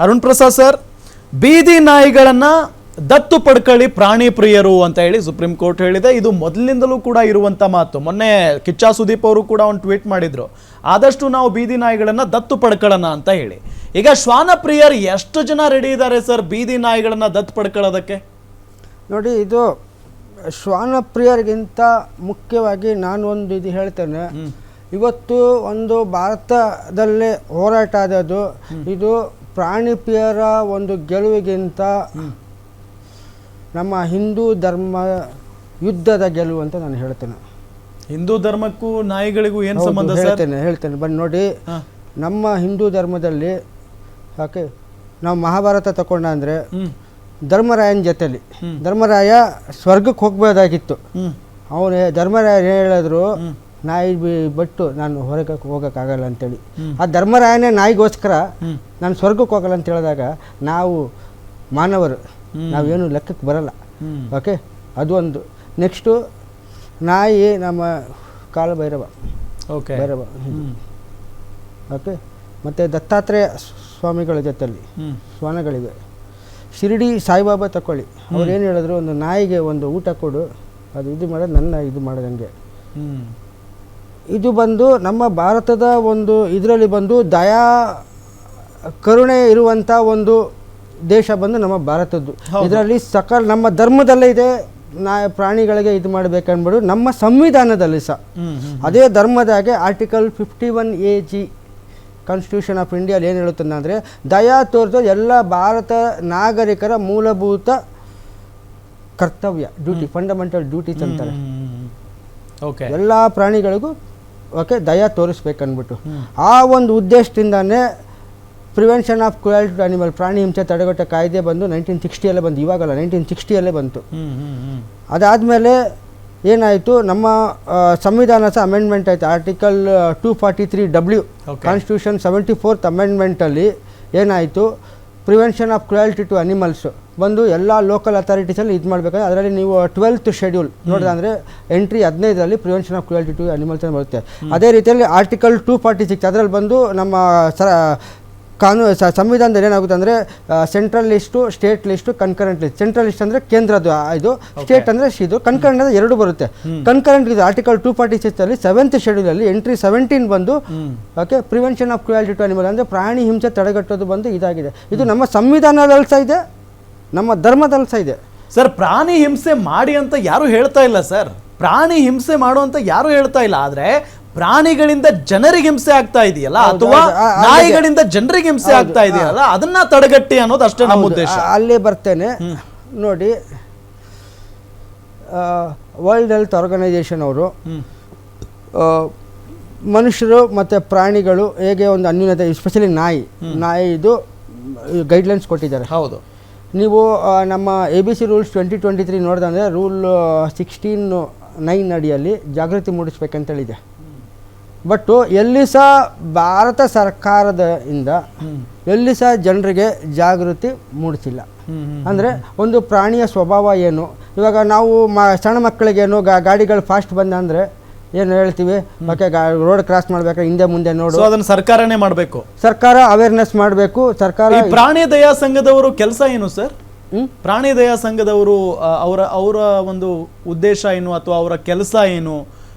Arun Prasad sir, ಬೀದಿ ನಾಯಿಗಳನ್ನ ದತ್ತು ಪಡ್ಕೊಳ್ಳಿ ಪ್ರಾಣಿ ಪ್ರಿಯರು ಅಂತ ಹೇಳಿ ಸುಪ್ರೀಂ ಕೋರ್ಟ್ ಹೇಳಿದೆ. ಇದು ಮೊದಲಿನಿಂದಲೂ ಕೂಡ ಇರುವಂತ ಮಾತು. ಮೊನ್ನೆ ಕಿಚ್ಚ ಸುದೀಪ್ ಅವರು ಕೂಡ ಒಂದು ಟ್ವೀಟ್ ಮಾಡಿದ್ರು, ಆದಷ್ಟು ನಾವು ಬೀದಿ ನಾಯಿಗಳನ್ನ ದತ್ತು ಪಡ್ಕೊಳ್ಳೋಣ ಅಂತ ಹೇಳಿ. ಈಗ ಶ್ವಾನ ಪ್ರಿಯರು ಎಷ್ಟು ಜನ ರೆಡಿ ಇದ್ದಾರೆ ಸರ್ ಬೀದಿ ನಾಯಿಗಳನ್ನ ದತ್ತು ಪಡ್ಕೊಳ್ಳೋದಕ್ಕೆ? ನೋಡಿ, ಇದು ಶ್ವಾನ ಪ್ರಿಯರಿಗಿಂತ ಮುಖ್ಯವಾಗಿ ನಾನು ಒಂದು ಇದು ಹೇಳ್ತೇನೆ. ಇವತ್ತು ಒಂದು ಭಾರತದಲ್ಲೇ ಹೋರಾಟ ಆದದ್ದು ಇದು ಪ್ರಾಣಿ ಪ್ರಿಯರ ಒಂದು ಗೆಲುವಿಗಿಂತ ನಮ್ಮ ಹಿಂದೂ ಧರ್ಮ ಯುದ್ಧದ ಗೆಲುವು ಅಂತ ನಾನು ಹೇಳ್ತೇನೆ. ಹಿಂದೂ ಧರ್ಮಕ್ಕೂ ನಾಯಿಗಳಿಗೂ ಏನು ಸಂಬಂಧ? ಹೇಳ್ತೇನೆ ಬನ್ನಿ ನೋಡಿ. ನಮ್ಮ ಹಿಂದೂ ಧರ್ಮದಲ್ಲಿ ಓಕೆ, ನಾವು ಮಹಾಭಾರತ ತಗೊಂಡ ಅಂದರೆ ಧರ್ಮರಾಯನ ಜೊತೆಲಿ ಧರ್ಮರಾಯ ಸ್ವರ್ಗಕ್ಕೆ ಹೋಗ್ಬೋದಾಗಿತ್ತು. ಅವನು ಧರ್ಮರಾಯ ಹೇಳಿದ್ರು, ನಾಯಿ ಬಿಟ್ಟು ನಾನು ಹೊರಗೆ ಹೋಗೋಕ್ಕಾಗಲ್ಲ ಅಂತೇಳಿ. ಆ ಧರ್ಮರಾಯನೇ ನಾಯಿಗೋಸ್ಕರ ನಾನು ಸ್ವರ್ಗಕ್ಕೆ ಹೋಗಲ್ಲ ಅಂತ ಹೇಳಿದಾಗ ನಾವು ಮಾನವರು ನಾವೇನು ಲೆಕ್ಕಕ್ಕೆ ಬರಲ್ಲ. ಓಕೆ, ಅದು ಒಂದು. ನೆಕ್ಸ್ಟು ನಾಯಿ ನಮ್ಮ ಕಾಲಭೈರವ, ಭೈರವ. ಓಕೆ, ಮತ್ತು ದತ್ತಾತ್ರೇಯ ಸ್ವಾಮಿಗಳ ಜೊತೆಯಲ್ಲಿ ಶ್ವಾನಗಳಿವೆ. ಶಿರಡಿ ಸಾಯಿಬಾಬಾ ತಗೊಳ್ಳಿ, ಅವ್ರು ಏನು ಹೇಳಿದ್ರು, ಒಂದು ನಾಯಿಗೆ ಒಂದು ಊಟ ಕೊಡು, ಅದು ಇದು ಮಾಡೋದು ನನ್ನ ಇದು ಮಾಡೋದಂಗೆ. ಇದು ಬಂದು ನಮ್ಮ ಭಾರತದ ಒಂದು ಇದರಲ್ಲಿ ಬಂದು ದಯಾ ಕರುಣೆ ಇರುವಂಥ ಒಂದು ದೇಶ ಬಂದು ನಮ್ಮ ಭಾರತದ್ದು. ಇದರಲ್ಲಿ ನಮ್ಮ ಧರ್ಮದಲ್ಲೇ ಇದೆ ಪ್ರಾಣಿಗಳಿಗೆ ಇದು ಮಾಡಬೇಕನ್ಬಿಡು. ನಮ್ಮ ಸಂವಿಧಾನದಲ್ಲಿ ಸಹ ಅದೇ ಧರ್ಮದಾಗೆ ಆರ್ಟಿಕಲ್ 51AG ಕಾನ್ಸ್ಟಿಟ್ಯೂಷನ್ ಆಫ್ ಇಂಡಿಯಲ್ಲಿ ಏನು ಹೇಳುತ್ತದೆ ಅಂದರೆ, ದಯಾ ತೋರಿಸೋ ಎಲ್ಲ ಭಾರತ ನಾಗರಿಕರ ಮೂಲಭೂತ ಕರ್ತವ್ಯ, ಡ್ಯೂಟಿ, ಫಂಡಮೆಂಟಲ್ ಡ್ಯೂಟೀಸ್ ಅಂತಾರೆ. ಎಲ್ಲ ಪ್ರಾಣಿಗಳಿಗೂ ಓಕೆ ದಯಾ ತೋರಿಸ್ಬೇಕನ್ಬಿಟ್ಟು ಆ ಒಂದು ಉದ್ದೇಶದಿಂದಾನೇ prevention of cruelty to animal, ಪ್ರಾಣಿ ಹಿಂಸೆ ತಡೆಗಟ್ಟೋ ಕಾಯ್ದೆ ಬಂದು 1960ಯಲ್ಲೇ ಬಂತು. ಇವಾಗಲ್ಲ, 1960ಯಲ್ಲೇ ಬಂತು. ಅದಾದಮೇಲೆ ಏನಾಯಿತು, ನಮ್ಮ ಸಂವಿಧಾನ ಸಹ ಅಮೆಂಡ್ಮೆಂಟ್ ಆಯಿತು. ಆರ್ಟಿಕಲ್ 243W ಕಾನ್ಸ್ಟಿಟ್ಯೂಷನ್ 74th ಅಮೆಂಡ್ಮೆಂಟಲ್ಲಿ ಏನಾಯಿತು, prevention of cruelty to animals ಬಂದು ಎಲ್ಲ ಲೋಕಲ್ ಅಥಾರಿಟೀಸಲ್ಲಿ ಇದು ಮಾಡಬೇಕಾದ್ರೆ ಅದರಲ್ಲಿ ನೀವು 12th ಶೆಡ್ಯೂಲ್ ನೋಡಿದ್ರೆ ಎಂಟ್ರಿ 15ರಲ್ಲಿ prevention of cruelty to animals ಅಂತ ಬರುತ್ತೆ. ಅದೇ ರೀತಿಯಲ್ಲಿ ಆರ್ಟಿಕಲ್ 246 ಅದರಲ್ಲಿ ಬಂದು ನಮ್ಮ ಕಾನೂನು ಸಂವಿಧಾನದಲ್ಲಿ ಏನಾಗುತ್ತೆ ಅಂದರೆ central list, state list, concurrent list. Central list ಅಂದರೆ ಕೇಂದ್ರದ್ದು ಇದು, ಸ್ಟೇಟ್ ಅಂದರೆ ಇದು, ಕನ್ಕರೆಂಟ್ ಅಂದರೆ ಎರಡು ಬರುತ್ತೆ. ಕನ್ಕರೆಂಟ್ ಇದು ಆರ್ಟಿಕಲ್ 246ಅಲ್ಲಿ 7th ಶೆಡ್ಯೂಲಲ್ಲಿ ಎಂಟ್ರಿ 17 ಬಂದು okay prevention of cruelty to animal ಅಂದರೆ ಪ್ರಾಣಿ ಹಿಂಸೆ ತಡೆಗಟ್ಟೋದು ಬಂದು ಇದಾಗಿದೆ. ಇದು ನಮ್ಮ ಸಂವಿಧಾನದಲ್ಲಿ ಸಹ ಇದೆ, ನಮ್ಮ ಧರ್ಮದಲ್ಲಿ ಸಹ ಇದೆ. ಸರ್, ಪ್ರಾಣಿ ಹಿಂಸೆ ಮಾಡಿ ಅಂತ ಯಾರು ಹೇಳ್ತಾ ಇಲ್ಲ ಸರ್, ಪ್ರಾಣಿ ಹಿಂಸೆ ಮಾಡುವಂತ ಯಾರು ಹೇಳ್ತಾ ಇಲ್ಲ. ಆದ್ರೆ ಪ್ರಾಣಿಗಳಿಂದ ಜನರಿಗೆ ಹಿಂಸೆ ಆಗ್ತಾ ಇದೆಯಲ್ಲ, ಅಥವಾ ನಾಯಿಗಳಿಂದ ಜನರಿಗೆ ಹಿಂಸೆ ಆಗ್ತಾ ಇದೆಯಲ್ಲ, ಅದನ್ನ ತಡೆಗಟ್ಟಿ ಅನ್ನೋದು ಅಷ್ಟೇ ನಮ್ಮ ಉದ್ದೇಶ. ಅಲ್ಲೇ ಬರ್ತೇನೆ ನೋಡಿ. ವರ್ಲ್ಡ್ ಹೆಲ್ತ್ ಆರ್ಗನೈಸೇಷನ್ ಅವರು ಮನುಷ್ಯರು ಮತ್ತು ಪ್ರಾಣಿಗಳು ಹೇಗೆ ಒಂದು ಅನ್ಯೂನ್ಯತೆ, ಎಸ್ಪೆಷಲಿ ನಾಯಿ ಇದು ಗೈಡ್ಲೈನ್ಸ್ ಕೊಟ್ಟಿದ್ದಾರೆ. ಹೌದು, ನೀವು ನಮ್ಮ ABC ರೂಲ್ಸ್ 2023 ನೋಡಿದ್ರೆ ರೂಲ್ 16(9) ಅಡಿಯಲ್ಲಿ ಜಾಗೃತಿ ಮೂಡಿಸ್ಬೇಕಂತೇಳಿದೆ. ಬಟ್ ಎಲ್ಲಿ ಸಹ ಭಾರತ ಸರ್ಕಾರದಿಂದ ಎಲ್ಲಿ ಸಹ ಜನರಿಗೆ ಜಾಗೃತಿ ಮೂಡಿಸಿಲ್ಲ. ಅಂದರೆ ಒಂದು ಪ್ರಾಣಿಯ ಸ್ವಭಾವ ಏನು, ಇವಾಗ ನಾವು ಸಣ್ಣ ಮಕ್ಕಳಿಗೇನು ಗಾಡಿಗಳು ಫಾಸ್ಟ್ ಬಂದ ಏನು ಹೇಳ್ತೀವಿ, ಓಕೆ ರೋಡ್ ಕ್ರಾಸ್ ಮಾಡ್ಬೇಕಾದ್ರೆ ಹಿಂದೆ ಮುಂದೆ ನೋಡು, ಅದನ್ನು ಸರ್ಕಾರನೇ ಮಾಡಬೇಕು, ಸರ್ಕಾರ ಅವೇರ್ನೆಸ್ ಮಾಡಬೇಕು. ಸರ್ಕಾರ ಪ್ರಾಣಿ ದಯಾ ಸಂಘದವರು ಕೆಲಸ ಏನು ಸರ್? ಪ್ರಾಣಿ ದಯಾ ಸಂಘದವರು ಅವರ ಒಂದು ಉದ್ದೇಶ ಏನು ಅಥವಾ ಅವರ ಕೆಲಸ ಏನು?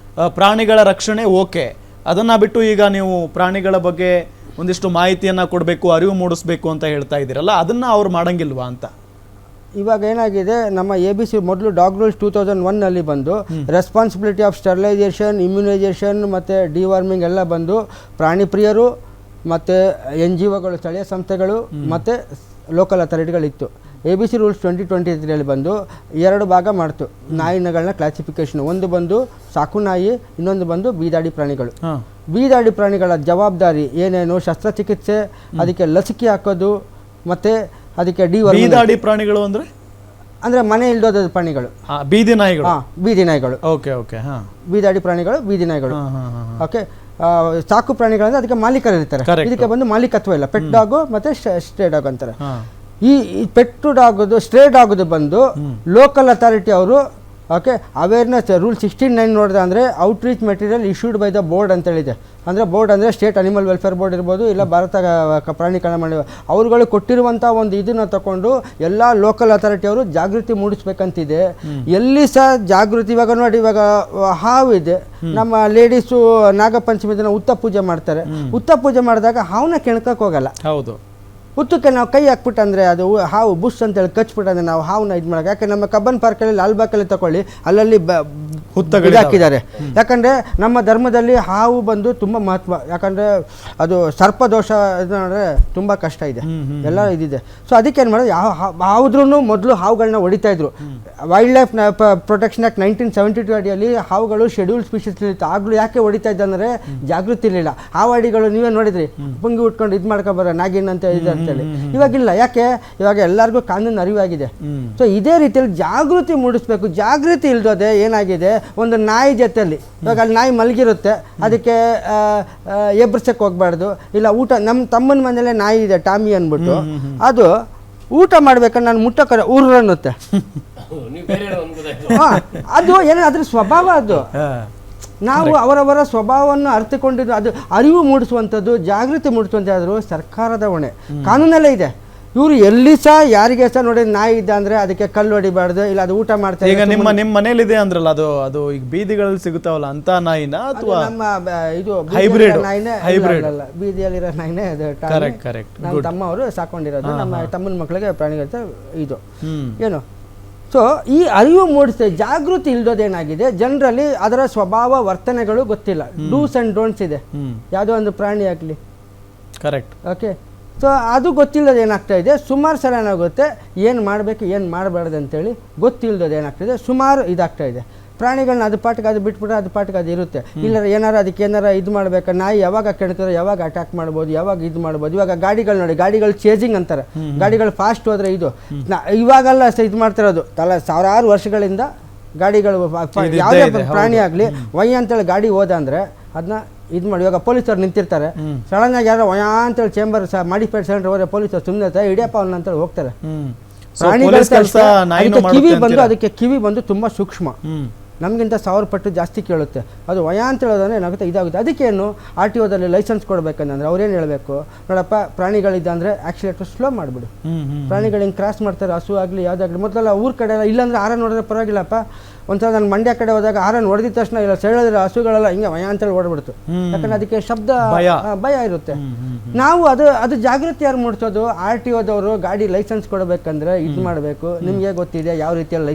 ಪ್ರಾಣಿಗಳ ರಕ್ಷಣೆ ಓಕೆ, ಅದನ್ನ ಬಿಟ್ಟು ಈಗ ನೀವು ಪ್ರಾಣಿಗಳ ಬಗ್ಗೆ ಒಂದಿಷ್ಟು ಮಾಹಿತಿಯನ್ನ ಕೊಡಬೇಕು, ಅರಿವು ಮೂಡಿಸ್ಬೇಕು ಅಂತ ಹೇಳ್ತಾ ಇದ್ದೀರಲ್ಲ, ಅದನ್ನ ಅವ್ರು ಮಾಡಂಗಿಲ್ವಾ ಅಂತ? ಇವಾಗ ಏನಾಗಿದೆ, ನಮ್ಮ ABC ಮೊದಲು ಡಾಗ್ ರೂಲ್ಸ್ 2001ನಲ್ಲಿ ಬಂದು ರೆಸ್ಪಾನ್ಸಿಬಿಲಿಟಿ ಆಫ್ ಸ್ಟೆರಿಲೈಸೇಷನ್, ಇಮ್ಯುನೈಸೇಷನ್ ಮತ್ತು ಡಿವಾರ್ಮಿಂಗ್ ಎಲ್ಲ ಬಂದು ಪ್ರಾಣಿ ಪ್ರಿಯರು ಮತ್ತು NGOಗಳು, ಸ್ಥಳೀಯ ಸಂಸ್ಥೆಗಳು ಮತ್ತು ಲೋಕಲ್ ಅಥಾರಿಟಿಗಳಿತ್ತು. ABC ರೂಲ್ಸ್ 2023 ಬಂದು 2 ಭಾಗ ಮಾಡ್ತು ನಾಯಿಗಳನ್ನ ಕ್ಲಾಸಿಫಿಕೇಶನ್. ಒಂದು ಬಂದು ಸಾಕು ನಾಯಿ, ಇನ್ನೊಂದು ಬಂದು ಬೀದಾಡಿ ಪ್ರಾಣಿಗಳು. ಬೀದಾಡಿ ಪ್ರಾಣಿಗಳ ಜವಾಬ್ದಾರಿ ಏನೇನು, ಶಸ್ತ್ರಚಿಕಿತ್ಸೆ, ಅದಕ್ಕೆ ಲಸಿಕೆ ಹಾಕೋದು, ಮತ್ತು ಅದಕ್ಕೆ ಬೀದಾಡಿ ಪ್ರಾಣಿಗಳು ಅಂದರೆ ಮನೆ ಇಲ್ದೋದ ಪ್ರಾಣಿಗಳು, ಬೀದಿ ನಾಯಿಗಳು. ಬೀದಿ ನಾಯಿಗಳು, ಓಕೆ ಓಕೆ. ಬೀದಾಡಿ ಪ್ರಾಣಿಗಳು, ಬೀದಿ ನಾಯಿಗಳು. ಓಕೆ, ಸಾಕು ಪ್ರಾಣಿಗಳಂದ್ರೆ ಅದಕ್ಕೆ ಮಾಲೀಕರು ಇರ್ತಾರೆ. ಇದಕ್ಕೆ ಬಂದು ಮಾಲೀಕತ್ವ ಇಲ್ಲ, ಪೆಟ್ ಡಾಗು ಮತ್ತು ಸ್ಟ್ರೇ ಡಾಗ್ ಅಂತಾರೆ. ಈ ಪೆಟ್ಟು ಡಾಗೋದು, ಸ್ಟ್ರೇ ಡಾಗೋದು ಬಂದು ಲೋಕಲ್ ಅಥಾರಿಟಿ ಅವರು ಓಕೆ ಅವೇರ್ನೆಸ್ ರೂಲ್ 69 ನೋಡಿದೆ ಅಂದರೆ outreach material issued by the board ಅಂತ ಹೇಳಿದೆ. ಅಂದರೆ ಬೋರ್ಡ್ ಅಂದರೆ ಸ್ಟೇಟ್ ಅನಿಮಲ್ ವೆಲ್ಫೇರ್ ಬೋರ್ಡ್ ಇರ್ಬೋದು, ಇಲ್ಲ ಭಾರತ ಪ್ರಾಣಿ ಕಲ್ಯಾಣ ಮಂಡಳಿ, ಅವ್ರುಗಳು ಕೊಟ್ಟಿರುವಂಥ ಒಂದು ಇದನ್ನು ತಗೊಂಡು ಎಲ್ಲ ಲೋಕಲ್ ಅಥಾರಿಟಿಯವರು ಜಾಗೃತಿ ಮೂಡಿಸ್ಬೇಕಂತಿದೆ. ಎಲ್ಲಿ ಸಹ ಜಾಗೃತಿ, ಇವಾಗ ನೋಡಿ, ಇವಾಗ ಹಾವು ಇದೆ, ನಮ್ಮ ಲೇಡೀಸು ನಾಗಪಂಚಮಿ ದಿನ ಉತ್ತ ಪೂಜೆ ಮಾಡ್ತಾರೆ. ಉತ್ತ ಪೂಜೆ ಮಾಡಿದಾಗ ಹಾವನ್ನ ಕೆಣಕಕ್ಕೆ ಹೋಗಲ್ಲ. ಹೌದು, ಹುತ್ತಕ್ಕೆ ನಾವು ಕೈ ಹಾಕ್ಬಿಟ್ಟು ಅಂದರೆ ಅದು ಹಾವು ಬುಷ್ ಅಂತೇಳಿ ಕಚ್ಬಿಟ್ಟಂದ್ರೆ ನಾವು ಹಾವನ್ನ ಇದು ಮಾಡೋಕೆ. ಯಾಕೆ ನಮ್ಮ ಕಬ್ಬನ್ ಪಾರ್ಕಲ್ಲಿ ಲಾಲ್ಬಾಗಲ್ಲಿ ತಗೊಳ್ಳಿ, ಅಲ್ಲಲ್ಲಿ ಹಾಕಿದ್ದಾರೆ. ಯಾಕಂದರೆ ನಮ್ಮ ಧರ್ಮದಲ್ಲಿ ಹಾವು ಬಂದು ತುಂಬ ಮಹತ್ವ. ಯಾಕಂದರೆ ಅದು ಸರ್ಪದೋಷ ಇದು ನೋಡಿದ್ರೆ ತುಂಬ ಕಷ್ಟ ಇದೆ, ಎಲ್ಲ ಇದಿದೆ. ಸೊ ಅದಕ್ಕೆ ಏನು ಮಾಡೋದು, ಯಾವುದ್ರೂ ಮೊದಲು ಹಾವುಗಳನ್ನ ಹೊಡಿತಾ ಇದ್ರು. ವೈಲ್ಡ್ ಲೈಫ್ ಪ್ರೊಟೆಕ್ಷನ್ ಆ್ಯಕ್ಟ್ 1972 ಅಡಿಯಲ್ಲಿ ಹಾವುಗಳು ಶೆಡ್ಯೂಲ್ ಸ್ಪೀಷೀಸ್ ಇತ್ತು. ಆಗಲೂ ಯಾಕೆ ಹೊಡಿತಾ ಇದ್ದ ಅಂದರೆ ಜಾಗೃತಿ ಇರಲಿಲ್ಲ. ಹಾವಾಡಿಗಳು ನೀವೇ ನೋಡಿದ್ರಿ, ಪುಂಗಿ ಉಟ್ಕೊಂಡು ಇದು ಮಾಡ್ಕೊಬಾರ ನಾಗಿನ್ ಅಂತ ಇದೆ ಅಂತೇಳಿ. ಇವಾಗಿಲ್ಲ, ಯಾಕೆ ಇವಾಗ ಎಲ್ಲರಿಗೂ ಕಾನೂನು ಅರಿವಾಗಿದೆ. ಸೊ ಇದೇ ರೀತಿಯಲ್ಲಿ ಜಾಗೃತಿ ಮೂಡಿಸ್ಬೇಕು. ಜಾಗೃತಿ ಇಲ್ದೋದೆ ಏನಾಗಿದೆ, ಒಂದು ನಾಯಿ ಜೊತೆಯಲ್ಲಿ ಇವಾಗ ಅಲ್ಲಿ ನಾಯಿ ಮಲಗಿರುತ್ತೆ, ಅದಕ್ಕೆ ಎಬ್ರಿಸಕ್ಕೆ ಹೋಗ್ಬಾರ್ದು. ಇಲ್ಲ ಊಟ, ನಮ್ಮ ತಮ್ಮನ ಮನೇಲೆ ನಾಯಿ ಇದೆ ಟಾಮಿ ಅಂದ್ಬಿಟ್ಟು, ಅದು ಊಟ ಮಾಡ್ಬೇಕಂದ್ರೆ ನಾನು ಮುಟ್ಟಕ್ಕೆ ಊರು ಅನ್ನುತ್ತೆ. ಅದು ಏನೋ ಅದ್ರ ಸ್ವಭಾವ. ಅದು ನಾವು ಅವರವರ ಸ್ವಭಾವವನ್ನು ಅರ್ಥಕೊಂಡಿದ್ದು, ಅದು ಅರಿವು ಮೂಡಿಸುವಂಥದ್ದು, ಜಾಗೃತಿ ಮೂಡಿಸುವಂಥದ್ದು ಸರ್ಕಾರದ ಹೊಣೆ, ಕಾನೂನಲ್ಲೇ ಇದೆ. ಇವರು ಎಲ್ಲಿ ಸಹ ಯಾರಿಗೆ ಸಹ ನೋಡಿ ನಾಯಿ ಇದೆ ಅಂದ್ರೆ ಅದಕ್ಕೆ ಕಲ್ಲು ಹೊಡಿಬಾರ್ದು, ಇಲ್ಲ ಅದು ಊಟ ಮಾಡ್ತಾರೆ. ಈಗ ನಿಮ್ಮ ಮನೇಲಿದೆ ಅಂದ್ರಲ್ಲ, ಅದು ಈಗ ಬೀದಿಗಳಲ್ಲಿ ಸಿಗುತ್ತಾವಲ್ಲ ಅಂತ ನಾಯಿನ ಅಥವಾ ನಮ್ಮ ಇದು ಹೈಬ್ರಿಡ್ ನಾಯಿನೇ? ಅಲ್ಲ, ಬೀದಿಯಲ್ಲಿರೋ ನಾಯಿನೇ ಅದು. ನಮ್ಮ ತಮ್ಮ ಅವರು ಸಾಕೊಂಡಿರೋದು, ನಮ್ಮ ತಮ್ಮನ ಮಕ್ಕಳಿಗೆ ಪ್ರಾಣಿಗಳ ಇದು ಏನು. ಸೊ ಈ ಅರಿವು ಮೂಡಿಸ್ತೇ, ಜಾಗೃತಿ ಇಲ್ದೋದೇನಾಗಿದೆ, ಜನರಲ್ಲಿ ಅದರ ಸ್ವಭಾವ ವರ್ತನೆಗಳು ಗೊತ್ತಿಲ್ಲ. ಡೂಸ್ ಆ್ಯಂಡ್ ಡೋಂಟ್ಸ್ ಇದೆ ಯಾವುದೋ ಒಂದು ಪ್ರಾಣಿ ಆಗಲಿ. ಕರೆಕ್ಟ್. ಓಕೆ, ಸೊ ಅದು ಗೊತ್ತಿಲ್ಲದೆ ಏನಾಗ್ತಾ ಇದೆ, ಸುಮಾರು ಸಲ ಏನಾಗುತ್ತೆ, ಏನು ಮಾಡಬೇಕು ಏನು ಮಾಡಬಾರ್ದು ಅಂತೇಳಿ ಗೊತ್ತಿಲ್ಲದೆ ಏನಾಗ್ತಾಯಿದೆ, ಸುಮಾರು ಇದಾಗ್ತಾ ಇದೆ. ಪ್ರಾಣಿಗಳನ್ನ ಅದು ಪಾಟಿಗೆ ಅದು ಬಿಟ್ಬಿಟ್ರೆ ಅದು ಪಾಟಿಗೆ ಅದು ಇರುತ್ತೆ. ಇಲ್ಲ ಏನಾರು ಅದಕ್ಕೆ ಏನಾರು ಇದು ಮಾಡಬೇಕು, ನಾಯಿ ಯಾವಾಗ ಕೆಣ್ತಾರೆ, ಯಾವಾಗ ಅಟ್ಯಾಕ್ ಮಾಡ್ಬೋದು, ಯಾವಾಗ ಇದು ಮಾಡ್ಬೋದು. ಇವಾಗ ಗಾಡಿಗಳು ನೋಡಿ, ಗಾಡಿಗಳು ಚೇಜಿಂಗ್ ಅಂತಾರೆ, ಗಾಡಿಗಳು ಫಾಸ್ಟ್ ಹೋದರೆ ಇದು ಇವಾಗೆಲ್ಲ ಇದು ಮಾಡ್ತಿರೋದು. ಸಾವಿರಾರು ವರ್ಷಗಳಿಂದ ಗಾಡಿಗಳು ಯಾವುದೇ ಪ್ರಾಣಿ ಆಗಲಿ ವೈ ಅಂತೇಳಿ ಗಾಡಿ ಹೋದ ಅಂದರೆ ಅದನ್ನ ಇದು ಮಾಡಿ. ಇವಾಗ ಪೊಲೀಸರು ನಿಂತಿರ್ತಾರೆ, ಸಡನ್ನಾಗಿ ಯಾರೋ ವಯ ಅಂತೇಳಿ ಚೇಂಬರ್ ಮಾಡಿಫೈಡ್ ಸಿಲಿಂಡರ್ ಹೋದರೆ ಪೊಲೀಸರು ಸುಮ್ಮನೆ ಹಿಡಿಯಪ್ಪ ಅವನ್ನ ಅಂತೇಳಿ ಹೋಗ್ತಾರೆ. ಕಿವಿ ಬಂದು ಅದಕ್ಕೆ ಕಿವಿ ಬಂದು ತುಂಬ ಸೂಕ್ಷ್ಮ, ನಮಗಿಂತ 1000 ಪಟ್ಟು ಜಾಸ್ತಿ ಕೇಳುತ್ತೆ. ಅದು ವಯ ಅಂತ ಹೇಳೋದ್ರೆ ಏನಾಗುತ್ತೆ, ಇದಾಗುತ್ತೆ. ಅದಕ್ಕೇನು RTOದಲ್ಲಿ ಲೈಸೆನ್ಸ್ ಕೊಡಬೇಕಂದ್ರೆ ಅವ್ರೇನು ಹೇಳಬೇಕು, ನೋಡಪ್ಪ ಪ್ರಾಣಿಗಳಿದ್ದ ಅಂದರೆ ಆಕ್ಸಿಲೇಟರ್ ಸ್ಲೋ ಮಾಡಿಬಿಡು. ಪ್ರಾಣಿಗಳು ಹಿಂಗೆ ಕ್ರಾಸ್ ಮಾಡ್ತಾರೆ, ಹಸು ಆಗಲಿ ಯಾವುದಾಗಲಿ. ಮೊದಲೆಲ್ಲ ಊರ ಕಡೆ ಎಲ್ಲ ಇಲ್ಲಾಂದ್ರೆ ಆರನ್ ನೋಡಿದ್ರೆ ಪರವಾಗಿಲ್ಲಪ್ಪ. ಒಂದ್ಸಲ ನಾನು ಮಂಡ್ಯ ಕಡೆ ಹೋದಾಗ ಆರನ್ ಹೊಡೆದಿದ ತಕ್ಷಣ ಇಲ್ಲ ಸೆಳೆದ್ರೆ ಹಸುಗಳೆಲ್ಲ ಹಿಂಗೆ ವಯ ಅಂತೇಳಿ ಓಡ್ಬಿಡ್ತು. ಯಾಕಂದ್ರೆ ಅದಕ್ಕೆ ಶಬ್ದ ಭಯ ಇರುತ್ತೆ. ನಾವು ಅದು ಜಾಗೃತಿ ಯಾರು ಮೂಡಿಸೋದು, RTOದವರು ಗಾಡಿ ಲೈಸೆನ್ಸ್ ಕೊಡಬೇಕಂದ್ರೆ ಇದು ಮಾಡಬೇಕು. ನಿಮಗೆ ಗೊತ್ತಿದೆ ಯಾವ ರೀತಿಯಲ್ಲಿ